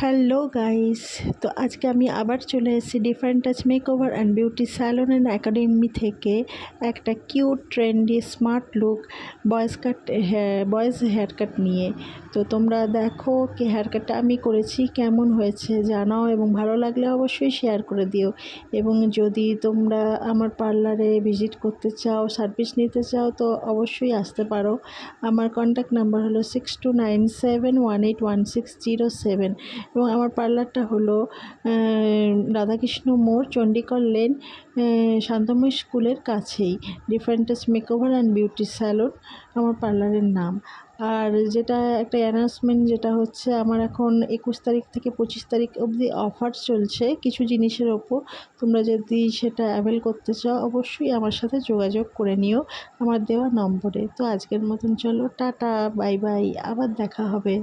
Hello guys, তো আজকে আমি আবার চলে এসেছি different touch makeover and beauty salon and academy থেকে একটা cute trendy smart look boys hair cut নিয়ে। তো তোমরা দেখো কি হেয়ার কাটটা আমি করেছি কেমন হয়েছে জানাও, এবং ভালো লাগলে অবশ্যই শেয়ার করে দিও। এবং যদি তোমরা আমার পার্লারে ভিজিট করতে চাও, সার্ভিস নিতে চাও, তো অবশ্যই আসতে পারো। আমার কন্ট্যাক্ট নাম্বার হলো 6297181607 এবং আমার পার্লারটা হলো রাধাকৃষ্ণ মোড়, চণ্ডীকর লেন, শান্তময়ী স্কুলের কাছেই। Different touch makeover and beauty salon আমার পার্লারের নাম। আর যেটা একটা অ্যানাউন্সমেন্ট, যেটা হচ্ছে আমার এখন 21 তারিখ থেকে 25 তারিখ অবধি অফার চলছে কিছু জিনিসের ওপর। তোমরা যদি সেটা অ্যাভেল করতে চাও অবশ্যই আমার সাথে যোগাযোগ করে নিও আমার দেওয়া নম্বরে। তো আজকের মতন চলো, টাটা, বাই বাই, আবার দেখা হবে।